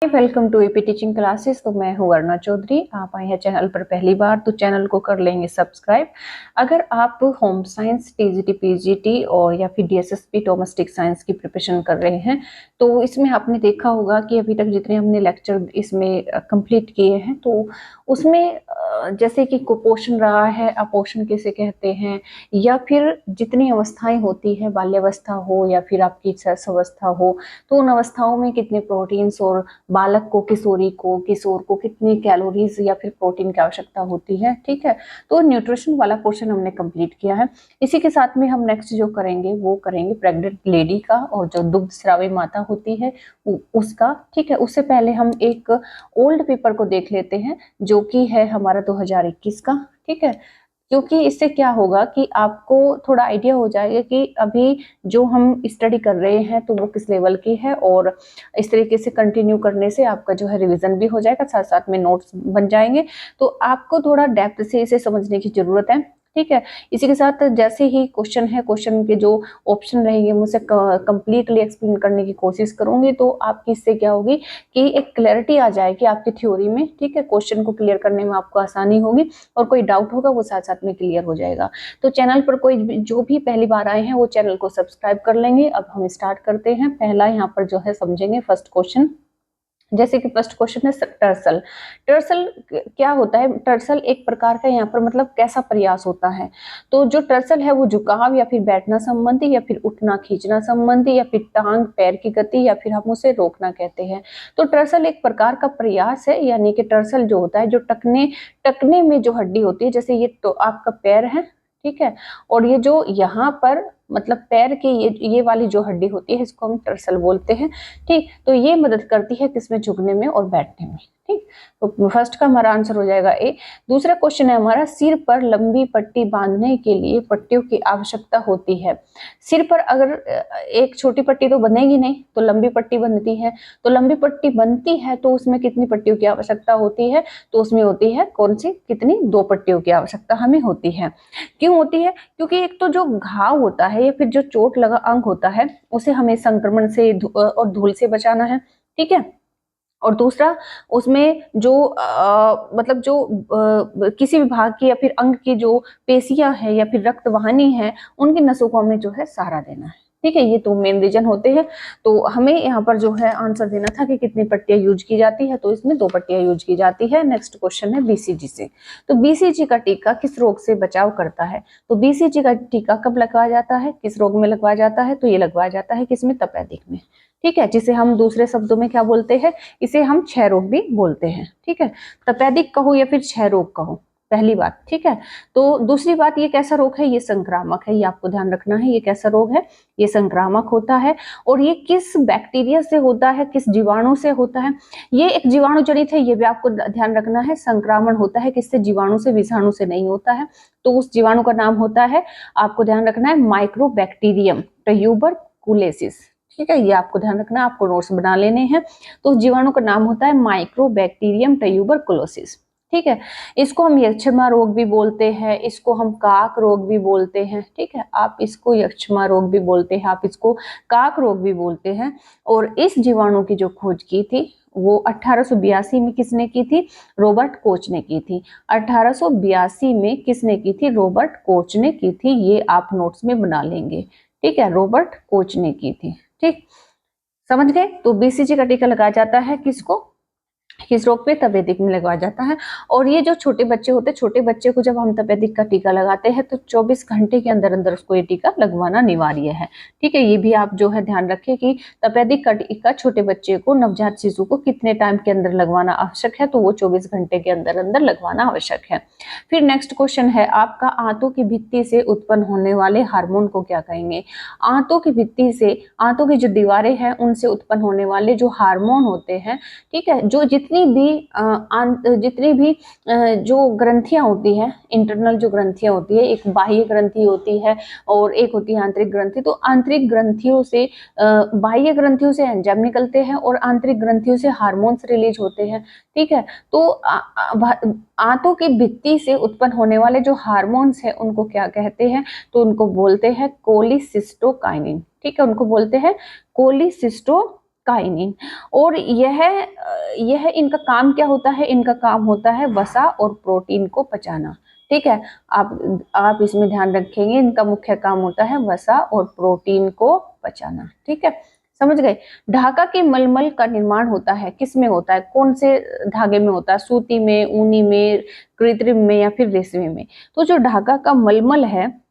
Welcome to AP teaching classes. तो मैं हूँ वर्णा चौधरी। आप आए हैं चैनल पर पहली बार तो चैनल को कर लेंगे सब्सक्राइब। अगर आप होम साइंस, टीजीटी, पीजीटी और या फिर डीएसएसपी डोमेस्टिक साइंस की प्रिपरेशन कर रहे हैं तो इसमें आपने देखा होगा कि अभी तक जितने हमने लेक्चर इसमें कंप्लीट किए हैं तो उसमें जैसे कि कुपोषण रहा है, अपोषण किसे कहते हैं, या फिर जितनी अवस्थाएं होती हैं, बाल्यावस्था हो या फिर आपकी शैशव अवस्था हो, तो उन अवस्थाओं में कितने प्रोटीन्स और बालक को, किशोर को कितनी कैलोरीज या फिर प्रोटीन की आवश्यकता होती है। ठीक है, तो न्यूट्रिशन वाला पोर्शन हमने कंप्लीट किया है। इसी के साथ में हम नेक्स्ट जो करेंगे वो करेंगे प्रेग्नेंट लेडी का और जो दुग्ध स्रावी माता होती है उसका। ठीक है, उससे पहले हम एक ओल्ड पेपर को देख लेते हैं जो कि है हमारा 2021 का। ठीक है, क्योंकि इससे क्या होगा कि आपको थोड़ा आइडिया हो जाएगा कि अभी जो हम स्टडी कर रहे हैं तो वो किस लेवल की है, और इस तरीके से कंटिन्यू करने से आपका जो है रिवीजन भी हो जाएगा, साथ साथ में नोट्स बन जाएंगे। तो आपको थोड़ा डेप्थ से इसे समझने की जरूरत है। ठीक है, इसी के साथ जैसे ही क्वेश्चन है, क्वेश्चन के जो ऑप्शन रहेंगे मुझसे कंप्लीटली एक्सप्लेन करने की कोशिश करूंगी, तो आपकी इससे क्या होगी कि एक क्लैरिटी आ जाएगी आपकी थ्योरी में। ठीक है, क्वेश्चन को क्लियर करने में आपको आसानी होगी और कोई डाउट होगा वो साथ साथ में क्लियर हो जाएगा। तो चैनल पर कोई जो भी पहली बार आए हैं वो चैनल को सब्सक्राइब कर लेंगे। अब हम स्टार्ट करते हैं। पहला यहाँ पर जो है समझेंगे फर्स्ट क्वेश्चन। जैसे कि फर्स्ट क्वेश्चन है टर्सल। टर्सल क्या होता है? टर्सल एक प्रकार का यहाँ पर मतलब कैसा प्रयास होता है। तो जो टर्सल है वो झुकाव या फिर बैठना संबंधी या फिर उठना खींचना संबंधी या फिर टांग पैर की गति या फिर हम उसे रोकना कहते हैं। तो टर्सल एक प्रकार का प्रयास है, यानी कि टर्सल जो होता है जो टकने में जो हड्डी होती है, जैसे ये तो आपका पैर है, ठीक है, और ये जो यहाँ पर मतलब पैर की ये वाली जो हड्डी होती है इसको हम टर्सल बोलते हैं। ठीक, तो ये मदद करती है किसमें? झुकने में और बैठने में। ठीक, तो फर्स्ट का हमारा आंसर हो जाएगा ए। दूसरा क्वेश्चन है हमारा, सिर पर लंबी पट्टी बांधने के लिए पट्टियों की आवश्यकता होती है। सिर पर अगर एक छोटी पट्टी तो बनेगी नहीं, तो लंबी पट्टी बनती है। तो लंबी पट्टी बनती है तो उसमें कितनी पट्टियों की आवश्यकता होती है? तो उसमें होती है कौन सी? कितनी? 2 पट्टियों की आवश्यकता हमें होती है। क्यों होती है? क्योंकि एक तो जो घाव होता है या फिर जो चोट लगा अंग होता है उसे हमें संक्रमण से और धूल से बचाना है। ठीक है, और दूसरा उसमें जो मतलब जो किसी भी भाग की या फिर अंग की जो पेशियां है या फिर रक्त वाहिनी है उनकी नसों को हमें जो है सहारा देना है। ठीक है, ये तो मेन रीजन होते हैं। तो हमें यहाँ पर जो है आंसर देना था कि कितनी पट्टियां यूज की जाती है, तो इसमें 2 पट्टियां यूज की जाती है। नेक्स्ट क्वेश्चन है बीसीजी से। तो बीसीजी का टीका किस रोग से बचाव करता है? तो बीसीजी का टीका कब लगवाया जाता है, किस रोग में लगवाया जाता है? तो ये लगवाया जाता है किसमें? तपेदिक में। ठीक है, जिसे हम दूसरे शब्दों में क्या बोलते हैं? इसे हम क्षय रोग भी बोलते हैं। ठीक है, तपेदिक कहो या फिर क्षय रोग कहो, पहली बात। ठीक है, तो दूसरी बात, ये कैसा रोग है? ये संक्रामक है, ये आपको ध्यान रखना है। ये कैसा रोग है? ये संक्रामक होता है। और ये किस बैक्टीरिया से होता है, किस जीवाणु से होता है? ये एक जीवाणु जनित है, ये भी आपको ध्यान रखना है। संक्रमण होता है किससे? जीवाणु से, विषाणु से नहीं होता है। तो उस जीवाणु का नाम होता है, आपको ध्यान रखना है, माइक्रोबैक्टीरियम ट्यूबरकुलोसिस। ठीक है, ये आपको ध्यान रखना है, आपको नोट्स बना लेने हैं। तो उस जीवाणु का नाम होता है माइक्रोबैक्टीरियम ट्यूबरकुलोसिस। ठीक है, इसको हम यक्षमा रोग भी बोलते हैं, इसको हम काक रोग भी बोलते हैं। ठीक है, आप इसको यक्षमा रोग भी बोलते हैं, आप इसको काक रोग भी बोलते हैं। और इस जीवाणु की जो खोज की थी वो 1882 में किसने की थी? रॉबर्ट कोच ने की थी। 1882 में किसने की थी? रॉबर्ट कोच ने की थी। ये आप नोट्स में बना लेंगे। ठीक है, रॉबर्ट कोच ने की थी। ठीक, समझ गए? तो बीसीजी का टीका लगाया जाता है किसको? किस रोग पे? तपेदिक में लगवाया जाता है। और ये जो छोटे बच्चे होते हैं, छोटे बच्चे को जब हम तपेदिक का टीका लगाते हैं तो 24 घंटे के अंदर अंदर उसको ये टीका लगवाना अनिवार्य है। ठीक है, ये भी आप जो है ध्यान रखें कि तपेदिक का टीका छोटे बच्चे को, नवजात शिशु को कितने टाइम के अंदर लगवाना आवश्यक है? तो वो 24 घंटे के अंदर अंदर लगवाना आवश्यक है। फिर नेक्स्ट क्वेश्चन है आपका, आंतों की भित्ति से उत्पन्न होने वाले हार्मोन को क्या कहेंगे? आंतों की भित्ति से, आंतों की जो दीवारें हैं उनसे उत्पन्न होने वाले जो हार्मोन होते हैं, ठीक है, जो जितनी भी जो ग्रंथियां होती है, इंटरनल जो ग्रंथियां होती है, एक बाह्य ग्रंथि होती है और एक होती है आंतरिक ग्रंथि। तो आंतरिक ग्रंथियों से, बाह्य ग्रंथियों से एंजाइम निकलते हैं और आंतरिक ग्रंथियों से हार्मोन्स रिलीज होते हैं। ठीक है, तो आंतों की भित्ति से उत्पन्न होने वाले जो हार्मोन्स हैं उनको क्या कहते हैं? तो उनको बोलते हैं कोलिसिस्टोकाइनिन। ठीक है, उनको बोलते हैं कोलिसिस्टोकाइनिन। और यह यह इनका काम क्या होता है, इनका काम होता है वसा और प्रोटीन को पचाना। ठीक है, आप इसमें ध्यान रखेंगे, इनका मुख्य काम होता है वसा और प्रोटीन को पचाना। ठीक है, समझ गए। ढाका के मलमल का निर्माण होता है, किस में होता है, कौन से धागे में होता है, सूती में, ऊनी में, कृत्रिम में या फिर रेशमी में। तो जो ढाका का मलमल है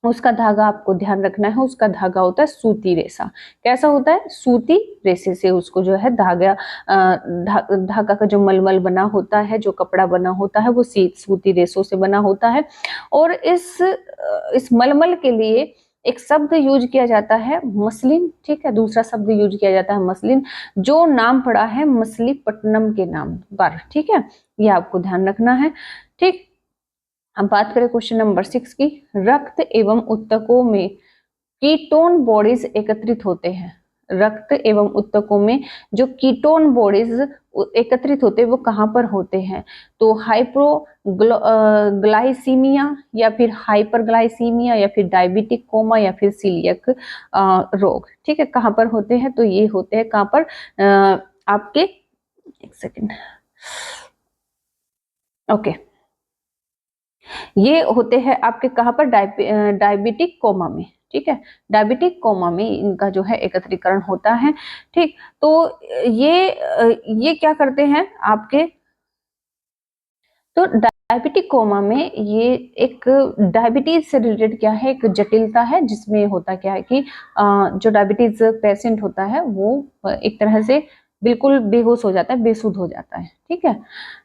उसका धागा आपको ध्यान रखना है, उसका धागा होता है सूती रेशा। कैसा होता है, सूती रेशे से उसको जो है धागा धागा का जो मलमल बना होता है, जो कपड़ा बना होता है वो सूती रेशों से बना होता है। और इस मलमल के लिए एक शब्द यूज किया जाता है मसलिन। ठीक है, दूसरा शब्द यूज किया जाता है मसलिन, जो नाम पड़ा है मछलीपट्टनम के नाम पर। ठीक है, ये आपको ध्यान रखना है। ठीक, अब बात करें क्वेश्चन नंबर 6 की। रक्त एवं उत्तकों में कीटोन बॉडीज एकत्रित होते हैं। रक्त एवं उत्तकों में जो कीटोन बॉडीज एकत्रित होते हैं वो कहाँ पर होते हैं, तो हाइपोग्लाइसीमिया या फिर हाइपरग्लाइसीमिया या फिर डायबिटिक कोमा या फिर सीलियक रोग। ठीक है, कहाँ पर होते हैं, तो ये होते हैं कहाँ पर, आपके एक सेकेंड, ओके, ये होते हैं आपके कहाँ पर, डायबिटिक कोमा में। ठीक है, डायबिटिक कोमा में इनका जो है एकत्रीकरण होता है। ठीक, तो ये क्या करते हैं आपके, तो डायबिटिक कोमा में ये एक डायबिटीज से रिलेटेड क्या है, एक जटिलता है, जिसमें होता क्या है कि जो डायबिटीज पेशेंट होता है वो एक तरह से बिल्कुल बेहोश हो जाता है, बेसुध हो जाता है। ठीक है,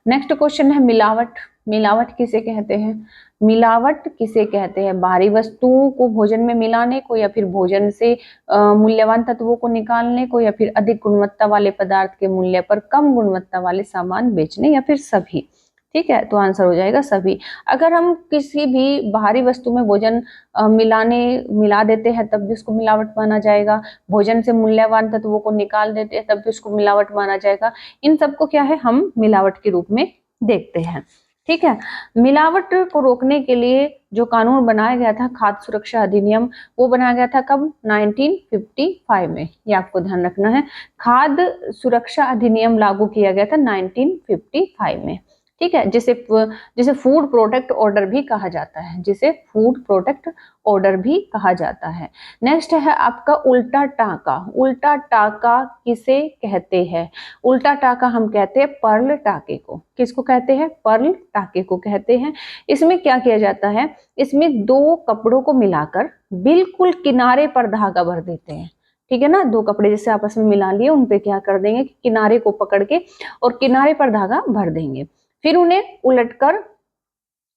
नेक्स्ट क्वेश्चन है मिलावट। मिलावट किसे कहते हैं, मिलावट किसे कहते हैं, बाहरी वस्तुओं को भोजन में मिलाने को, या फिर भोजन से मूल्यवान तत्वों को निकालने को, या फिर अधिक गुणवत्ता वाले पदार्थ के मूल्य पर कम गुणवत्ता वाले सामान बेचने, या फिर सभी। ठीक है, तो आंसर हो जाएगा सभी। अगर हम किसी भी बाहरी वस्तु में भोजन मिला देते हैं तब भी उसको मिलावट माना जाएगा, भोजन से मूल्यवान तत्वों को निकाल देते हैं तब भी उसको मिलावट माना जाएगा। इन सबको क्या है, हम मिलावट के रूप में देखते हैं। ठीक है, मिलावट को रोकने के लिए जो कानून बनाया गया था, खाद्य सुरक्षा अधिनियम, वो बनाया गया था कब, 1955 में। ये आपको ध्यान रखना है, खाद्य सुरक्षा अधिनियम लागू किया गया था 1955 में। ठीक है, जिसे फूड प्रोडक्ट ऑर्डर भी कहा जाता है, जिसे फूड प्रोडक्ट ऑर्डर भी कहा जाता है। नेक्स्ट है आपका उल्टा टाका। उल्टा टाका किसे कहते हैं, उल्टा टाका हम कहते हैं पर्ल टाके को। किसको कहते हैं, पर्ल टाके को कहते हैं। इसमें क्या किया जाता है, इसमें दो कपड़ों को मिलाकर बिल्कुल किनारे पर धागा भर देते हैं। ठीक है ना, दो कपड़े जैसे आपस में मिला लिए, उन पे क्या कर देंगे कि किनारे को पकड़ के और किनारे पर धागा भर देंगे, फिर उन्हें उलटकर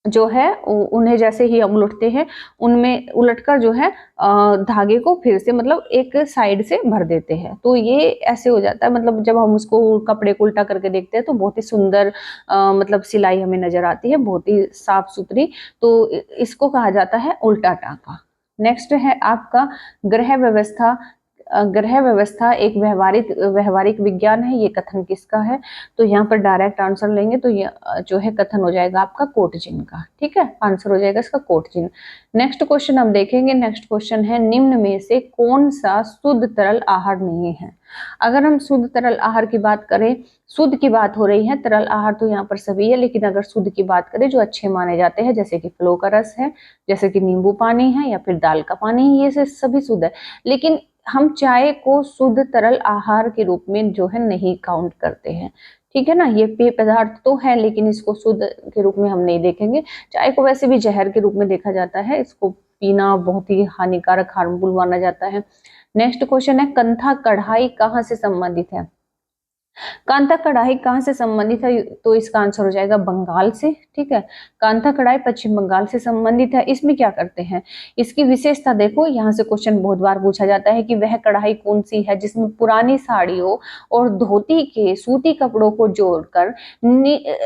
जो है, उन्हें जैसे ही हम उलटते हैं उनमें उलटकर जो है धागे को फिर से मतलब एक साइड से भर देते हैं। तो ये ऐसे हो जाता है, मतलब जब हम उसको कपड़े को उल्टा करके देखते हैं तो बहुत ही सुंदर मतलब सिलाई हमें नजर आती है, बहुत ही साफ सुथरी। तो इसको कहा जाता है उल्टा टाका। नेक्स्ट है आपका ग्रह व्यवस्था। ग्रह व्यवस्था एक व्यवहारिक विज्ञान है। ये कथन किसका है, तो यहाँ पर डायरेक्ट आंसर लेंगे तो ये जो है कथन हो जाएगा आपका कोटजिन का। ठीक है, आंसर हो जाएगा इसका कोटजिन। नेक्स्ट क्वेश्चन हम देखेंगे। नेक्स्ट क्वेश्चन है निम्न में से कौन सा शुद्ध तरल आहार नहीं है। अगर हम शुद्ध तरल आहार की बात करें, शुद्ध की बात हो रही है, तरल आहार तो यहाँ पर सभी है, लेकिन अगर शुद्ध की बात करें जो अच्छे माने जाते हैं, जैसे कि फ्लो का रस है, जैसे कि नींबू पानी है, या फिर दाल का पानी है, ये सभी शुद्ध है। लेकिन हम चाय को शुद्ध तरल आहार के रूप में जो है नहीं काउंट करते हैं। ठीक है ना, ये पेय पदार्थ तो है लेकिन इसको शुद्ध के रूप में हम नहीं देखेंगे। चाय को वैसे भी जहर के रूप में देखा जाता है, इसको पीना बहुत ही हानिकारक, हार्मफुल माना जाता है। नेक्स्ट क्वेश्चन है कंथा कढ़ाई कहाँ से संबंधित है। कांता कढ़ाई कहाँ से संबंधित है, तो इसका आंसर हो जाएगा बंगाल से। ठीक है, कांता कढ़ाई पश्चिम बंगाल से संबंधित है। इसमें क्या करते हैं, इसकी विशेषता देखो, यहाँ से क्वेश्चन बहुत बार पूछा जाता है कि वह कढ़ाई कौन सी है जिसमें पुरानी साड़ियों और धोती के सूती कपड़ों को जोड़कर निचली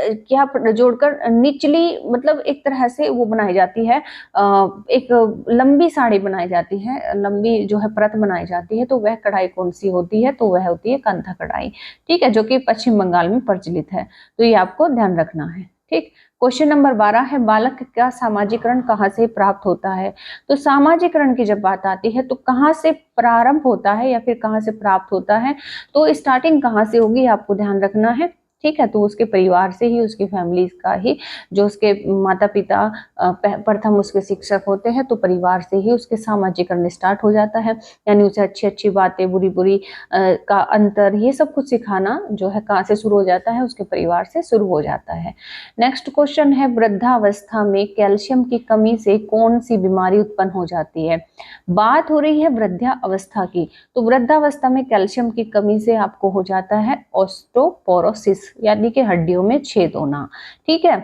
मतलब एक तरह से वो बनाई जाती है, एक लंबी साड़ी बनाई जाती है, लंबी जो है परत बनाई जाती है। तो वह कढ़ाई कौन सी होती है, तो वह होती है कांता कढ़ाई। ठीक है, जो कि पश्चिम बंगाल में प्रचलित है। तो ये आपको ध्यान रखना है। ठीक, क्वेश्चन नंबर 12 है बालक का सामाजिकरण कहाँ से प्राप्त होता है। तो सामाजिकरण की जब बात आती है तो कहाँ से प्रारंभ होता है या फिर कहाँ से प्राप्त होता है, तो स्टार्टिंग कहाँ से होगी आपको ध्यान रखना है। ठीक है, तो उसके परिवार से ही, उसकी फैमिली का ही, जो उसके माता पिता प्रथम उसके शिक्षक होते हैं, तो परिवार से ही उसके सामाजिकरण स्टार्ट हो जाता है। यानी उसे अच्छी अच्छी बातें, बुरी बुरी का अंतर, ये सब कुछ सिखाना जो है कहाँ से शुरू हो जाता है, उसके परिवार से शुरू हो जाता है। नेक्स्ट क्वेश्चन है वृद्धावस्था में कैल्शियम की कमी से कौन सी बीमारी उत्पन्न हो जाती है। बात हो रही है वृद्धावस्था की, तो वृद्धावस्था में कैल्शियम की कमी से आपको हो जाता है ऑस्टोपोरोसिस, यानी कि हड्डियों में छेद होना। ठीक है,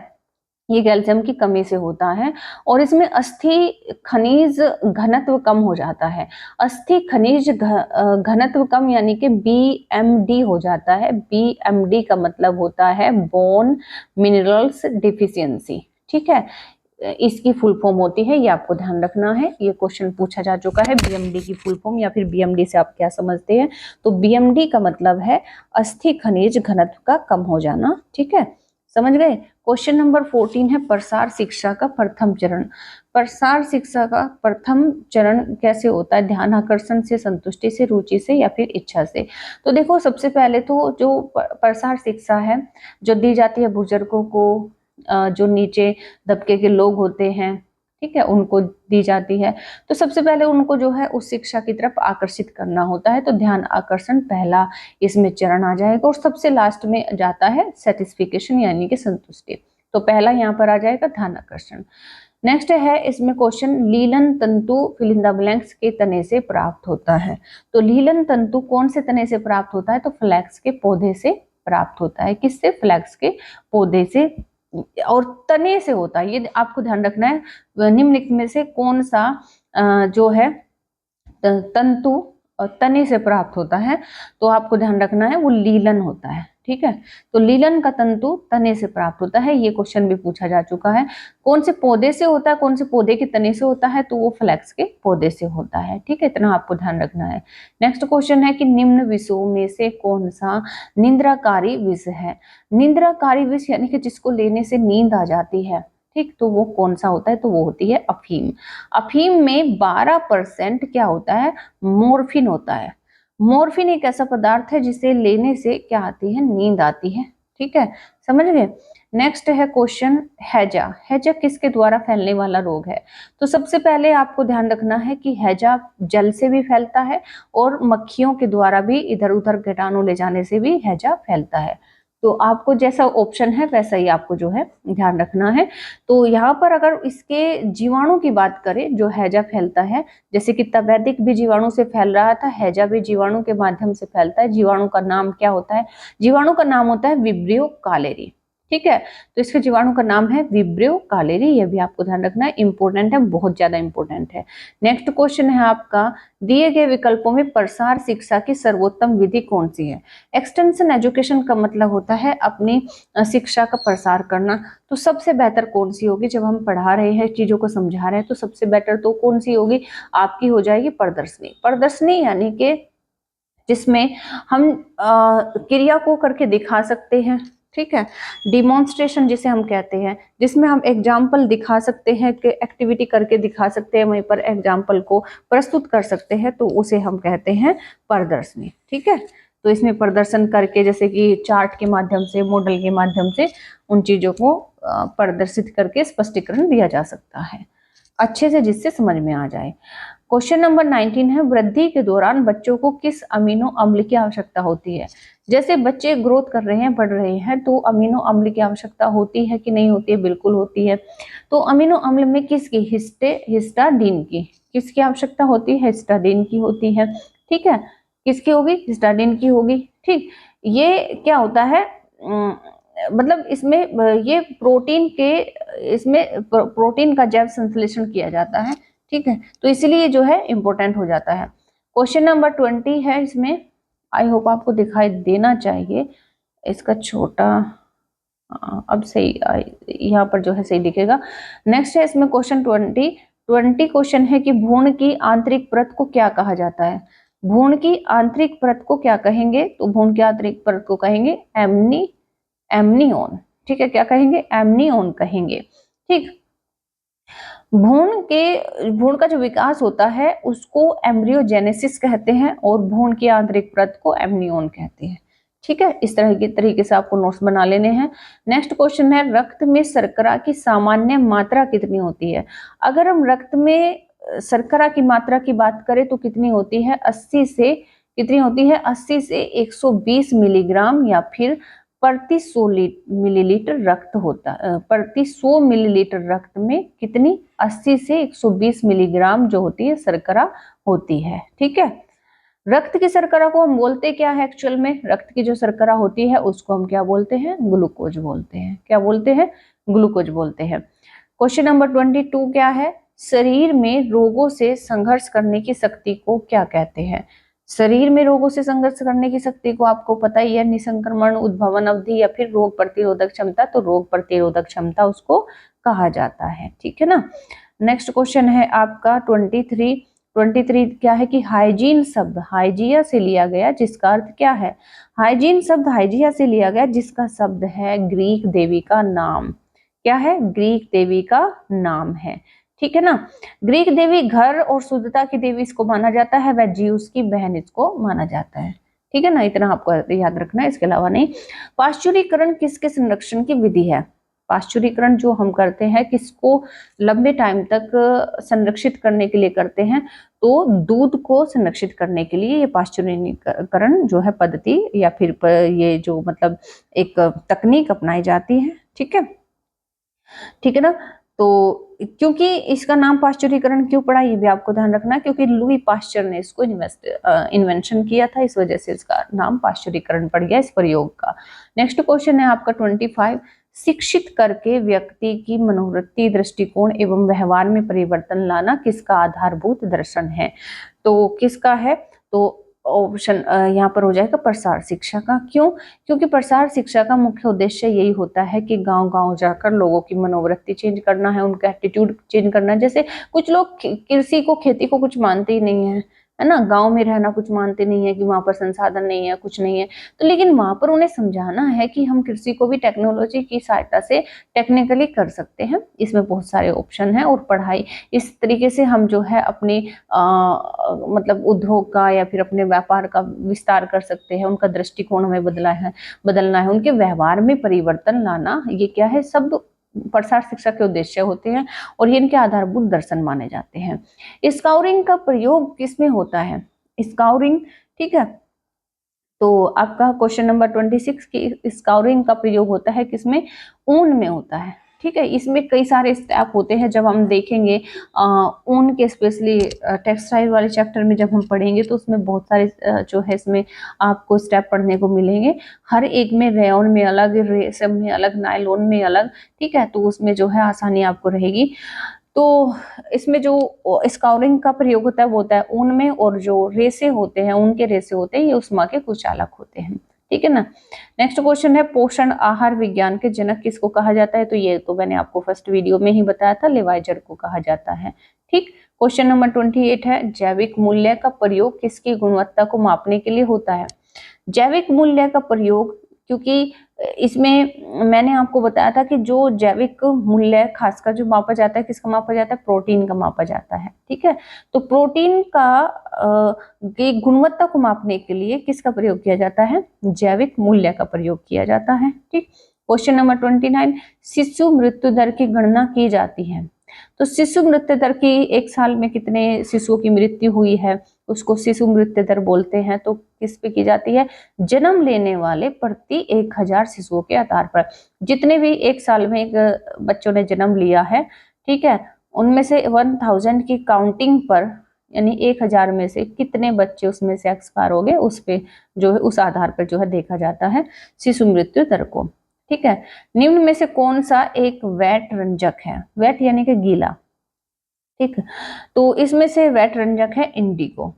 ये कैल्शियम की कमी से होता है और इसमें अस्थि खनिज घनत्व कम हो जाता है। अस्थि खनिज घनत्व कम यानी कि BMD हो जाता है। BMD का मतलब होता है बोन मिनरल्स डिफिशियंसी। ठीक है, इसकी फुल फॉर्म होती है, ये आपको ध्यान रखना है, ये क्वेश्चन पूछा जा चुका है। BMD की फुल फॉर्म या फिर BMD से आप क्या समझते हैं, तो BMD का मतलब है अस्थि खनिज घनत्व का कम हो जाना। ठीक है, समझ गए। क्वेश्चन नंबर 14 है प्रसार शिक्षा का प्रथम चरण। प्रसार शिक्षा का प्रथम चरण कैसे होता है, ध्यान आकर्षण से, संतुष्टि से, रुचि से या फिर इच्छा से। तो देखो सबसे पहले तो जो प्रसार शिक्षा है जो दी जाती है बुजुर्गों को, जो नीचे दबके के लोग होते हैं, ठीक है, उनको दी जाती है। तो सबसे पहले उनको जो है उस शिक्षा की तरफ आकर्षित करना होता है, तो ध्यान आकर्षण पहला इसमें चरण आ जाएगा और सबसे लास्ट में जाता है सेटिस्फिकेशन यानी कि संतुष्टि। तो पहला यहाँ पर आ जाएगा ध्यान आकर्षण। नेक्स्ट है इसमें क्वेश्चन लीलन तंतु फिल इन द ब्लैंक्स के तने से प्राप्त होता है। तो लीलन तंतु कौन से तने से प्राप्त होता है, तो फ्लैक्स के पौधे से प्राप्त होता है। किससे, फ्लैक्स के पौधे से और तने से होता है। ये आपको ध्यान रखना है निम्नलिखित में से कौन सा जो है तंतु तने से प्राप्त होता है, तो आपको ध्यान रखना है वो लीलन होता है। ठीक है, तो लीलन का तंतु तने से प्राप्त होता है, ये क्वेश्चन भी पूछा जा चुका है। कौन से पौधे से होता है, कौन से पौधे के तने से होता है, तो वो फ्लैक्स के पौधे से होता है। ठीक है, इतना आपको ध्यान रखना है। नेक्स्ट क्वेश्चन है कि निम्न विषयों में से कौन सा निंद्राकारी विष है। निंद्राकारी विष यानी कि जिसको लेने से नींद आ जाती है, ठीक, तो वो कौन सा होता है, तो वो होती है अफीम। अफीम में 12% क्या होता है, मोर्फिन होता है। मोर्फिन एक ऐसा पदार्थ है जिसे लेने से क्या आती है, नींद आती है। ठीक है, समझ गए। नेक्स्ट है क्वेश्चन हैजा। हैजा किसके द्वारा फैलने वाला रोग है। तो सबसे पहले आपको ध्यान रखना है कि हैजा जल से भी फैलता है और मक्खियों के द्वारा भी, इधर उधर कीटाणु ले जाने से भी हैजा फैलता है। तो आपको जैसा ऑप्शन है वैसा ही आपको जो है ध्यान रखना है। तो यहाँ पर अगर इसके जीवाणु की बात करें जो हैजा फैलता है, जैसे कि तपेदिक भी जीवाणु से फैल रहा था, हैजा भी जीवाणु के माध्यम से फैलता है। जीवाणु का नाम क्या होता है, जीवाणु का नाम होता है विब्रियो कालेरी। ठीक है, तो इसके जीवाणु का नाम है विब्रियो कालेरी, ये भी आपको ध्यान रखना है, इंपॉर्टेंट है, बहुत ज्यादा इंपॉर्टेंट है। नेक्स्ट क्वेश्चन है आपका, दिए गए विकल्पों में प्रसार शिक्षा की सर्वोत्तम विधि कौन सी है। एक्सटेंशन एजुकेशन का मतलब होता है अपनी शिक्षा का प्रसार करना। तो सबसे बेहतर कौन सी होगी, जब हम पढ़ा रहे हैं, चीजों को समझा रहे हैं, तो सबसे बेटर तो कौन सी होगी, आपकी हो जाएगी प्रदर्शनी। प्रदर्शनी यानी कि जिसमें हम क्रिया को करके दिखा सकते हैं। ठीक है, डिमॉन्स्ट्रेशन जिसे हम कहते हैं, जिसमें हम एग्जाम्पल दिखा सकते हैं, कि एक्टिविटी करके दिखा सकते हैं, वहीं पर एग्जाम्पल को प्रस्तुत कर सकते हैं, तो उसे हम कहते हैं प्रदर्शनी। ठीक है, तो इसमें प्रदर्शन करके, जैसे कि चार्ट के माध्यम से, मॉडल के माध्यम से उन चीजों को प्रदर्शित करके स्पष्टीकरण दिया जा सकता है अच्छे से, जिससे समझ में आ जाए। क्वेश्चन नंबर 19 है वृद्धि के दौरान बच्चों को किस अमीनो अम्ल की आवश्यकता होती है। जैसे बच्चे ग्रोथ कर रहे हैं, बढ़ रहे हैं, तो अमीनो अम्ल की आवश्यकता होती है कि नहीं होती है, बिल्कुल होती है। तो अमीनो अम्ल में किसकी, हिस्टाडीन की, किसकी आवश्यकता होती है, हिस्टाडीन की होती है। ठीक है, किसकी होगी, हिस्टाडीन की होगी। ठीक, ये क्या होता है, मतलब इसमें ये प्रोटीन के, इसमें प्रोटीन का जैव संश्लेषण किया जाता है। ठीक है, तो इसलिए जो है इंपॉर्टेंट हो जाता है। क्वेश्चन नंबर 20 है, इसमें आई होप आपको दिखाई देना चाहिए, इसका छोटा, अब सही यहाँ पर जो है सही दिखेगा। नेक्स्ट है इसमें क्वेश्चन 20 क्वेश्चन है कि भ्रूण की आंतरिक परत को क्या कहा जाता है। भ्रूण की आंतरिक परत को क्या कहेंगे, तो भ्रूण की आंतरिक परत को कहेंगे एमनियोन। ठीक है, क्या कहेंगे, एमनियोन कहेंगे। ठीक, भ्रूण का जो विकास होता है उसको एम्ब्रियोजेनेसिस कहते हैं और भ्रूण की आंतरिक परत को एमनियोन कहते हैं। ठीक है, इस तरह के तरीके से आपको नोट्स बना लेने हैं। नेक्स्ट क्वेश्चन है, रक्त में शर्करा की सामान्य मात्रा कितनी होती है? अगर हम रक्त में शर्करा की मात्रा की बात करें तो कितनी होती है, 80 से कितनी होती है, 80 से 120 मिलीग्राम या फिर प्रति 100 मिलीलीटर रक्त होता प्रति 100 मिलीलीटर रक्त में कितनी, 80 से 120 मिलीग्राम जो होती है शर्करा होती है। ठीक है, रक्त की शर्करा को हम बोलते क्या है, एक्चुअल में रक्त की जो शर्करा होती है उसको हम क्या बोलते हैं, ग्लूकोज बोलते हैं। क्या बोलते हैं, ग्लूकोज बोलते हैं। क्वेश्चन नंबर 22 क्या है, शरीर में रोगों से संघर्ष करने की शक्ति को क्या कहते हैं? शरीर में रोगों से संघर्ष करने की शक्ति को आपको पता ही है, निसंक्रमण, उद्भवन अवधि या फिर रोग प्रतिरोधक क्षमता। तो रोग प्रतिरोधक क्षमता उसको कहा जाता है। ठीक है ना। नेक्स्ट क्वेश्चन है आपका 23 क्या है कि हाइजीन शब्द हाइजिया से लिया गया जिसका अर्थ क्या है? हाइजीन शब्द हाइजिया से लिया गया जिसका शब्द है ग्रीक देवी का नाम। क्या है, ग्रीक देवी का नाम है। ठीक है ना। ग्रीक देवी घर और शुद्धता की देवी इसको माना जाता है, वह ज्यूस की बहन इसको माना जाता है। ठीक है ना, इतना आपको याद रखना है, इसके अलावा नहीं। पाश्चुरीकरण किसके संरक्षण की विधि है? पाश्चुरीकरण जो हम करते हैं किसको लंबे टाइम तक संरक्षित करने के लिए करते हैं, तो दूध को संरक्षित करने के लिए ये पाश्चुरीकरण जो है पद्धति या फिर ये जो मतलब एक तकनीक अपनाई जाती है। ठीक है, ठीक है ना। तो क्योंकि इसका नाम पाश्चुरीकरण क्यों पड़ा ये भी आपको ध्यान रखना, क्योंकि लुई पाश्चर ने इसको इन्वेंशन किया था, इस वजह से इसका नाम पाश्चुरीकरण पड़ गया इस प्रयोग का। नेक्स्ट क्वेश्चन है आपका 25, शिक्षित करके व्यक्ति की मनोवृत्ति, दृष्टिकोण एवं व्यवहार में परिवर्तन लाना किसका आधारभूत दर्शन है? तो किसका है, तो ऑप्शन यहाँ पर हो जाएगा प्रसार शिक्षा का। क्यों? क्योंकि प्रसार शिक्षा का मुख्य उद्देश्य यही होता है कि गांव-गांव जाकर लोगों की मनोवृत्ति चेंज करना है, उनका एटीट्यूड चेंज करना है। जैसे कुछ लोग कृषि को, खेती को कुछ मानते ही नहीं है ना, गांव में रहना कुछ मानते नहीं है कि वहां पर संसाधन नहीं है, कुछ नहीं है, तो लेकिन वहां पर उन्हें समझाना है कि हम कृषि को भी टेक्नोलॉजी की सहायता से टेक्निकली कर सकते हैं। इसमें बहुत सारे ऑप्शन हैं और पढ़ाई इस तरीके से हम जो है अपने मतलब उद्योग का या फिर अपने व्यापार का विस्तार कर सकते हैं। उनका दृष्टिकोण हमें बदलना है, उनके व्यवहार में परिवर्तन लाना, ये क्या है, सब प्रसार शिक्षा के उद्देश्य होते हैं और ये इनके आधारभूत दर्शन माने जाते हैं। स्काउरिंग का प्रयोग किसमें होता है? स्काउरिंग, ठीक है, तो आपका क्वेश्चन नंबर 26 की स्काउरिंग का प्रयोग होता है किसमें? ऊन में होता है। ठीक है, इसमें कई सारे स्टेप होते हैं, जब हम देखेंगे ऊन के स्पेशली टेक्सटाइल वाले चैप्टर में जब हम पढ़ेंगे तो उसमें बहुत सारे जो है इसमें आपको स्टेप पढ़ने को मिलेंगे। हर एक में रेयन में अलग, रेशम में अलग, नायलॉन में अलग। ठीक है, तो उसमें जो है आसानी आपको रहेगी। तो इसमें जो स्काउरिंग का प्रयोग होता है वो होता है ऊन में, और जो रेसे होते हैं, ऊन के रेसे होते हैं, ये उष्मा के कुचालक होते हैं। ठीक है ना। नेक्स्ट क्वेश्चन है, पोषण आहार विज्ञान के जनक किसको कहा जाता है? तो ये तो मैंने आपको फर्स्ट वीडियो में ही बताया था, लेवाइजर को कहा जाता है। ठीक, क्वेश्चन नंबर 28 है, जैविक मूल्य का प्रयोग किसकी गुणवत्ता को मापने के लिए होता है? जैविक मूल्य का प्रयोग, क्योंकि इसमें मैंने आपको बताया था कि जो जैविक मूल्य खासकर जो मापा जाता है, किसका मापा जाता है? प्रोटीन का मापा जाता है। ठीक है, तो प्रोटीन का की गुणवत्ता को मापने के लिए किसका प्रयोग किया जाता है? जैविक मूल्य का प्रयोग किया जाता है। ठीक, क्वेश्चन नंबर 29, शिशु मृत्यु दर की गणना की जाती है। तो शिशु मृत्यु दर की, एक साल में कितने शिशुओं की मृत्यु हुई है उसको शिशु मृत्यु दर बोलते हैं। तो किस पे की जाती है? जन्म लेने वाले प्रति 1000 शिशुओं के आधार पर। जितने भी एक साल में एक बच्चों ने जन्म लिया है, ठीक है, उनमें से 1000 की काउंटिंग पर, यानी 1000 में से कितने बच्चे उसमें से एक्सपायर हो गए, उस पे जो है, उस आधार पर जो है देखा जाता है शिशु मृत्यु दर को। ठीक है, निम्न में से कौन सा एक वेट रंजक है? वेट यानी कि गीला। ठीक, तो इसमें से वेट रंजक है इंडिगो।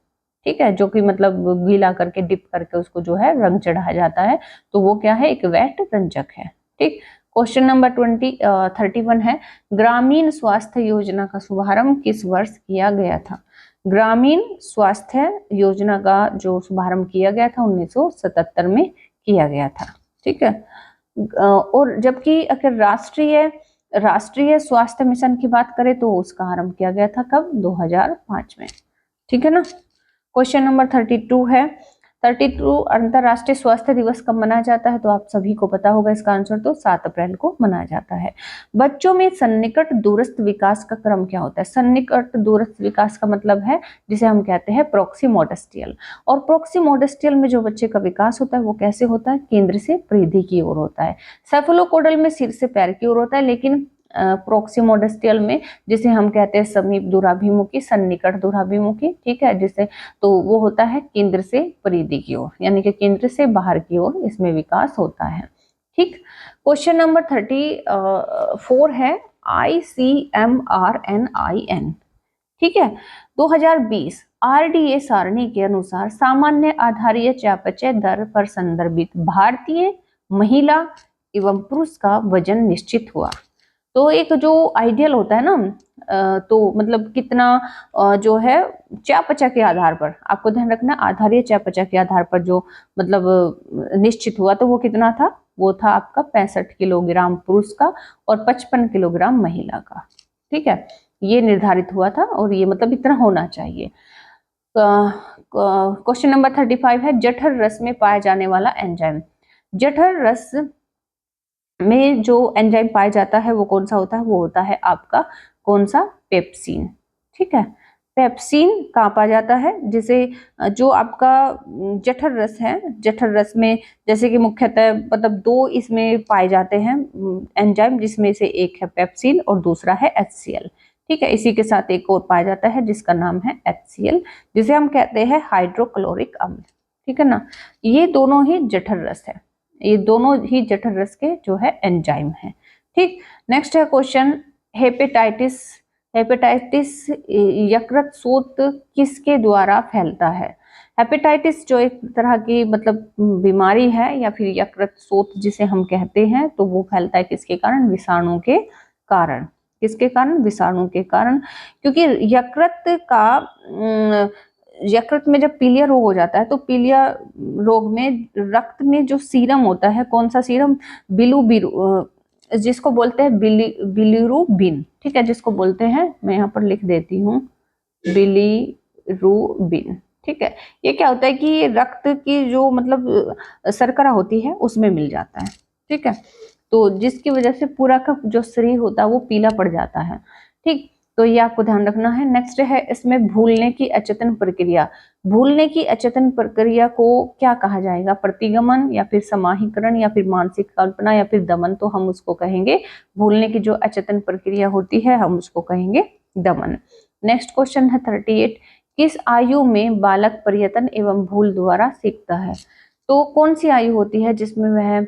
ठीक है, जो कि मतलब गीला करके डिप करके उसको जो है रंग चढ़ाया जाता है, तो वो क्या है? एक वेट रंजक है। ठीक, क्वेश्चन नंबर 31 है, ग्रामीण स्वास्थ्य योजना का शुभारंभ किस वर्ष किया गया था? ग्रामीण स्वास्थ्य योजना का जो शुभारंभ किया गया था 1977 में किया गया था। ठीक है, और जबकि अगर राष्ट्रीय स्वास्थ्य मिशन की बात करें तो उसका आरंभ किया गया था कब? 2005 में। ठीक है ना। क्वेश्चन नंबर 32 है, 32 अंतरराष्ट्रीय स्वास्थ्य दिवस कब मनाया जाता है? तो आप सभी को पता होगा इसका आंसर, तो 7 अप्रैल को मनाया जाता है। बच्चों में सन्निकट दूरस्थ विकास का क्रम क्या होता है? सन्निकट दूरस्थ विकास का मतलब है जिसे हम कहते हैं प्रोक्सीमोडेस्टियल, और प्रोक्सीमोडेस्टियल में जो बच्चे का विकास होता है वो कैसे होता है? केंद्र से परिधि की ओर होता है। सेफलोकोडल में सिर से पैर की ओर होता है, लेकिन प्रोक्सीमोडेस्टियल में जिसे हम कहते हैं समीप दूराभिमुखी, सन्निकट दूराभिमुखी, ठीक है, जिसे तो वो होता है केंद्र से परिधि की ओर, यानी कि केंद्र से बाहर की ओर इसमें विकास होता है। ठीक। क्वेश्चन नंबर 34 है ICMRNIN। ठीक है। 2020 RDA सारणी के अनुसार सामान्य आधारीय चयापचय दर पर संदर्भित भारतीय महिला एवं पुरुष का वजन निश्चित हुआ। तो एक जो आइडियल होता है ना, तो मतलब कितना जो है चयापचय के आधार पर, आपको ध्यान रखना, आधारीय चयापचय के आधार पर जो मतलब निश्चित हुआ, तो वो कितना था? वो था आपका 65 किलोग्राम पुरुष का और 55 किलोग्राम महिला का। ठीक है, ये निर्धारित हुआ था और ये मतलब इतना होना चाहिए। क्वेश्चन नंबर 35 है, जठर रस में पाया जाने वाला एंजाइम। जठर रस में जो एंजाइम पाया जाता है वो कौन सा होता है? वो होता है आपका कौन सा? पेप्सिन। ठीक है, पेप्सिन कहाँ पाया जाता है? जिसे जो आपका जठर रस है, जठर रस में जैसे कि मुख्यतः मतलब 2 इसमें पाए जाते हैं एंजाइम, जिसमें से एक है पेप्सिन और दूसरा है HCl। ठीक है, इसी के साथ एक और पाया जाता है जिसका नाम है HCl, जिसे हम कहते हैं हाइड्रोक्लोरिक अम्ल। ठीक है ना, ये दोनों ही जठर रस है, ये दोनों ही जठर रस के जो है एंजाइम है। ठीक। नेक्स्ट है क्वेश्चन, हेपेटाइटिस यकृत सोत किसके द्वारा फैलता है? हेपेटाइटिस जो एक तरह की मतलब बीमारी है या फिर यकृत सोत जिसे हम कहते हैं, तो वो फैलता है किसके कारण? विषाणु के कारण। किसके कारण? विषाणु के कारण। क्योंकि यकृत में जब पीलिया रोग हो जाता है, तो पीलिया रोग में रक्त में जो सीरम होता है, कौन सा सीरम? जिसको बोलते हैं बिलिरुबिन। ठीक है, जिसको बोलते हैं, मैं यहाँ पर लिख देती हूँ, बिलिरुबिन। ठीक है, ये क्या होता है कि रक्त की जो मतलब शर्करा होती है उसमें मिल जाता है। ठीक है, तो जिसकी वजह से पूरा का जो शरीर होता है वो पीला पड़ जाता है। ठीक, तो ये आपको ध्यान रखना है। नेक्स्ट है इसमें भूलने की अचेतन प्रक्रिया। भूलने की अचेतन प्रक्रिया को क्या कहा जाएगा? प्रतिगमन या फिर समाहीकरण या फिर मानसिक कल्पना या फिर दमन, तो हम उसको कहेंगे भूलने की जो अचेतन प्रक्रिया होती है हम उसको कहेंगे दमन। नेक्स्ट क्वेश्चन है 38, किस आयु में बालक पर्यटन एवं भूल द्वारा सीखता है? तो कौन सी आयु होती है जिसमें वह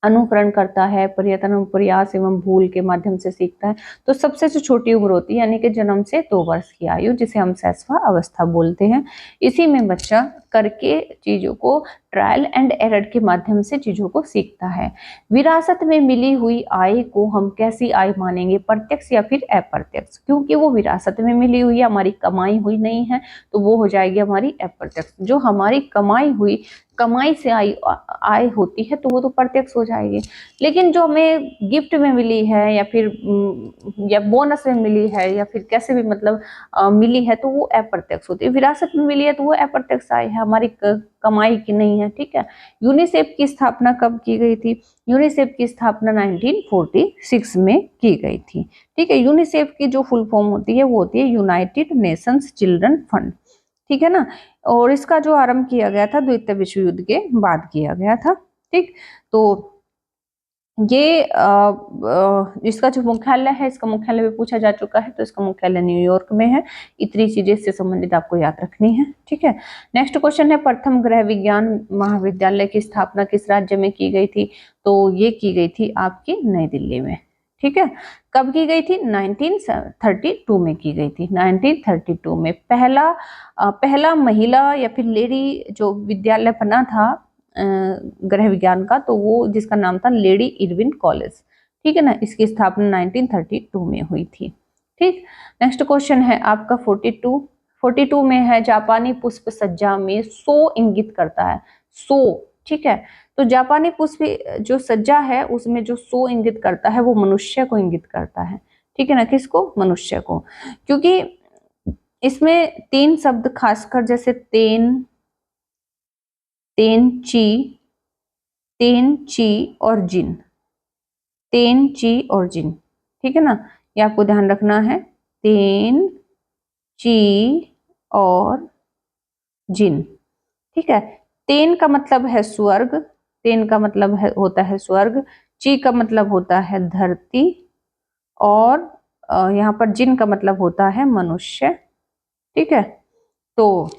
अनुकरण करता है, पर्यटन, प्रयास एवं भूल के माध्यम से सीखता है? तो सबसे जो छोटी उम्र होती है, यानी कि जन्म से 2 वर्ष की आयु, जिसे हम शैशव अवस्था बोलते हैं। इसी में बच्चा करके चीजों को, ट्रायल एंड एरर के माध्यम से चीजों को सीखता है। विरासत में मिली हुई आय को हम कैसी आय मानेंगे? प्रत्यक्ष या फिर अप्रत्यक्ष? क्योंकि वो विरासत में मिली हुई है, हमारी कमाई हुई नहीं है, तो वो हो जाएगी हमारी अप्रत्यक्ष। जो हमारी कमाई से आय होती है तो वो तो प्रत्यक्ष हो जाएगी। लेकिन जो हमें गिफ्ट में मिली है या फिर या बोनस में मिली है या फिर कैसे भी मतलब मिली है, तो वो अप्रत्यक्ष होती है। विरासत में मिली है तो वो अप्रत्यक्ष आय है, हमारी कमाई की नहीं है। ठीक है, यूनिसेफ की स्थापना कब की गई थी? यूनिसेफ की स्थापना 1946 में की गई थी। ठीक है, यूनिसेफ की जो फुल फॉर्म होती है वो होती है यूनाइटेड नेशंस चिल्ड्रन फंड। ठीक है ना, और इसका जो आरंभ किया गया था द्वितीय विश्व युद्ध के बाद किया गया था। ठीक, तो ये इसका जो मुख्यालय है, इसका मुख्यालय भी पूछा जा चुका है, तो इसका मुख्यालय न्यूयॉर्क में है। इतनी चीजें इससे संबंधित आपको याद रखनी है। ठीक है, नेक्स्ट क्वेश्चन है, प्रथम गृह विज्ञान महाविद्यालय की स्थापना किस राज्य में की गई थी? तो ये की गई थी आपकी नई दिल्ली में। ठीक है, कब की गई थी? 1932 में की गई थी। 1932 में पहला महिला या फिर लेडी जो विद्यालय बना था गृह विज्ञान का, तो वो जिसका नाम था लेडी इरविन कॉलेज। ठीक है ना, इसकी स्थापना 1932 में हुई थी। ठीक, नेक्स्ट क्वेश्चन है आपका 42 में है, जापानी पुष्प सज्जा में 100 इंगित करता है। 100 ठीक है। तो जापानी पुष्प जो सज्जा है उसमें जो सो इंगित करता है वो मनुष्य को इंगित करता है, ठीक है ना, किसको, मनुष्य को, क्योंकि इसमें 3 शब्द खासकर जैसे तेन, तेनची, तेनची और जिन, तेनची और जिन, ठीक है ना, ये आपको ध्यान रखना है, तेन, ची और जिन, ठीक है। तेन का मतलब है स्वर्ग, तेन का मतलब है होता है स्वर्ग, ची का मतलब होता है धरती, और यहाँ पर जिन का मतलब होता है मनुष्य, ठीक है। तो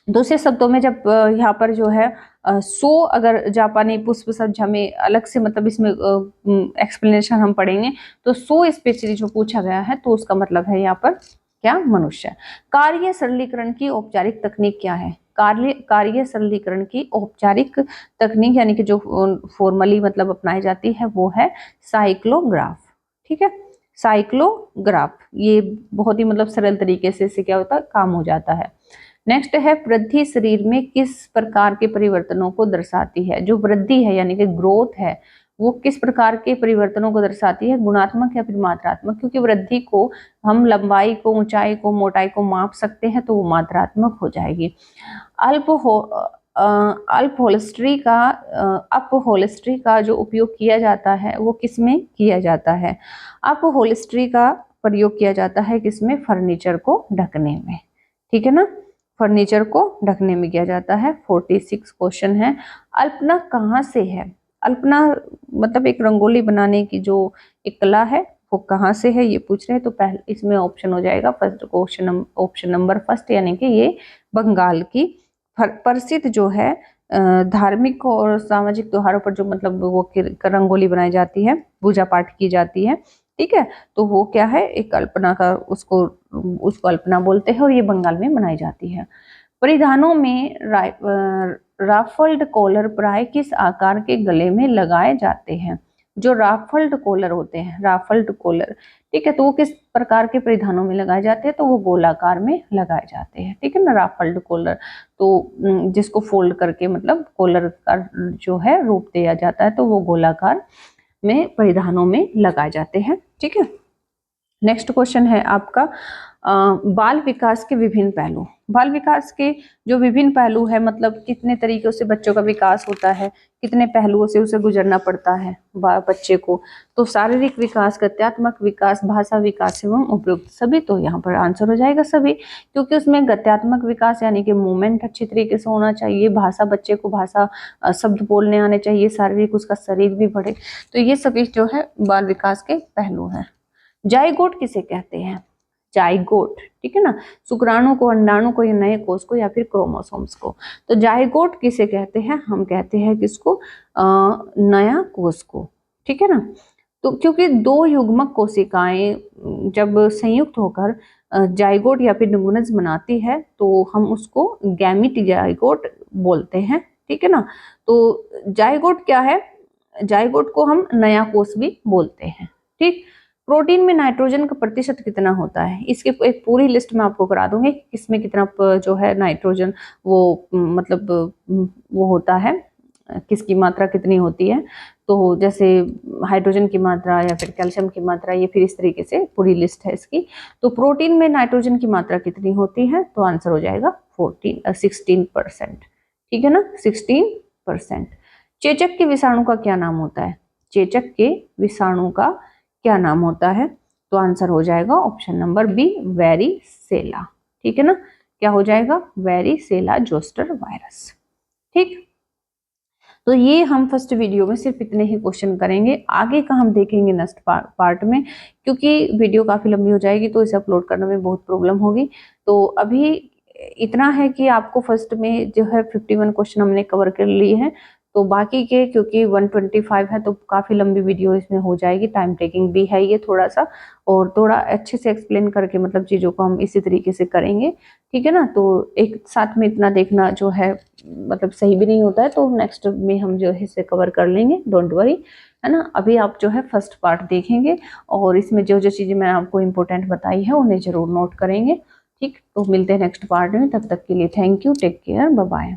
दूसरे शब्दों में जब यहाँ पर जो है सो अगर जापानी पुष्प सज्जा में अलग से मतलब इसमें एक्सप्लेनेशन हम पढ़ेंगे तो सो स्पेशली जो पूछा गया है तो उसका मतलब है यहाँ पर क्या, मनुष्य। कार्य सरलीकरण की औपचारिक तकनीक क्या है, कार्य सरलीकरण की औपचारिक तकनीक यानी कि जो फॉर्मली मतलब अपनाई जाती है वो है साइक्लोग्राफ, ठीक है, साइक्लोग्राफ, ये बहुत ही मतलब सरल तरीके से इससे क्या होता है, काम हो जाता है। नेक्स्ट है वृद्धि शरीर में किस प्रकार के परिवर्तनों को दर्शाती है, जो वृद्धि है यानी कि ग्रोथ है वो किस प्रकार के परिवर्तनों को दर्शाती है, गुणात्मक या फिर मात्रात्मक, क्योंकि वृद्धि को हम लंबाई को, ऊंचाई को, मोटाई को माप सकते हैं तो वो मात्रात्मक हो जाएगी। अपहोल्स्ट्री का अपहोल्स्ट्री का जो उपयोग किया जाता है वो किसमें किया जाता है, अपहोल्स्ट्री का प्रयोग किया जाता है किसमें, फर्नीचर को ढकने में, ठीक है ना, फर्नीचर को ढकने में किया जाता है। 46 क्वेश्चन है, अल्पना कहाँ से है, अल्पना मतलब एक रंगोली बनाने की जो एक कला है वो कहाँ से है ये पूछ रहे हैं, तो पहले इसमें ऑप्शन हो जाएगा first question, option number first, यानी कि ये बंगाल की प्रसिद्ध जो है धार्मिक और सामाजिक त्योहारों पर जो मतलब वो रंगोली बनाई जाती है, पूजा पाठ की जाती है, ठीक है, तो वो क्या है, एक अल्पना का उसको अल्पना बोलते हैं और ये बंगाल में मनाई जाती है। परिधानों में राफल्ड कॉलर प्राय किस आकार के गले में लगाए जाते हैं, जो राफल्ड कॉलर होते हैं, राफल्ड कॉलर, ठीक है, तो वो किस प्रकार के परिधानों में लगाए जाते हैं, तो वो गोलाकार में लगाए जाते हैं, ठीक है ना, राफल्ड कॉलर, तो जिसको फोल्ड करके मतलब कॉलर का जो है रूप दिया जाता है तो वो गोलाकार में परिधानों में लगाए जाते हैं, ठीक है। नेक्स्ट क्वेश्चन है आपका बाल विकास के विभिन्न पहलू, बाल विकास के जो विभिन्न पहलू है मतलब कितने तरीकों से बच्चों का विकास होता है, कितने पहलुओं से उसे गुजरना पड़ता है बच्चे को, तो शारीरिक विकास, गत्यात्मक विकास, भाषा विकास एवं उपयुक्त सभी, तो यहाँ पर आंसर हो जाएगा सभी, क्योंकि उसमें गत्यात्मक विकास यानी कि मूवमेंट अच्छी तरीके से होना चाहिए, भाषा बच्चे को भाषा शब्द बोलने आने चाहिए, शारीरिक उसका शरीर भी बढ़े, तो ये सभी जो है बाल विकास के पहलू हैं। जाइगोट किसे कहते हैं, जाइगोट, ठीक है ना, शुक्राणु को, अंडाणु को या नए कोष को या फिर क्रोमोसोम्स को, तो जाइगोट किसे कहते हैं, हम कहते हैं किसको, नया कोष को, ठीक है ना, तो क्योंकि 2 युग्मक कोशिकाएं जब संयुक्त होकर जाइगोट या फिर निगुनज बनाती है तो हम उसको गैमिट जाइगोट बोलते हैं, ठीक है ना, तो जाइगोट क्या है, जाइगोट को हम नया कोष भी बोलते हैं, ठीक। प्रोटीन में नाइट्रोजन का प्रतिशत कितना होता है, इसकी एक पूरी लिस्ट में आपको करा दूंगी किसमें कितना जो है नाइट्रोजन वो मतलब वो होता है, किसकी मात्रा कितनी होती है, तो जैसे हाइड्रोजन की मात्रा या फिर कैल्शियम की मात्रा, ये फिर इस तरीके से पूरी लिस्ट है इसकी। तो प्रोटीन में नाइट्रोजन की मात्रा कितनी होती है, तो आंसर हो जाएगा 16%, ठीक है ना, 16%। चेचक के विषाणु का क्या नाम होता है, चेचक के विषाणु का क्या नाम होता है, तो आंसर हो जाएगा ऑप्शन नंबर बी, वेरिसेला, ठीक है ना, क्या हो जाएगा, वेरिसेला जोस्टर वायरस, ठीक। तो ये हम फर्स्ट वीडियो में सिर्फ इतने ही क्वेश्चन करेंगे, आगे का हम देखेंगे नेक्स्ट पार्ट में, क्योंकि वीडियो काफी लंबी हो जाएगी तो इसे अपलोड करने में बहुत प्रॉब्लम होगी। तो अभी इतना है कि आपको फर्स्ट में जो है 51 क्वेश्चन हमने कवर कर लिए हैं, तो बाकी के क्योंकि 125 है तो काफी लंबी वीडियो इसमें हो जाएगी, टाइम टेकिंग भी है ये थोड़ा सा, और थोड़ा अच्छे से एक्सप्लेन करके मतलब चीजों को हम इसी तरीके से करेंगे, ठीक है ना। तो एक साथ में इतना देखना जो है मतलब सही भी नहीं होता है, तो नेक्स्ट में हम जो है इसे कवर कर लेंगे, डोंट वरी, है ना। अभी आप जो है फर्स्ट पार्ट देखेंगे और इसमें जो जो चीजें मैंने आपको इम्पोर्टेंट बताई है उन्हें जरूर नोट करेंगे, ठीक। तो मिलते हैं नेक्स्ट पार्ट में, तब तक के लिए thank you, take care, bye bye.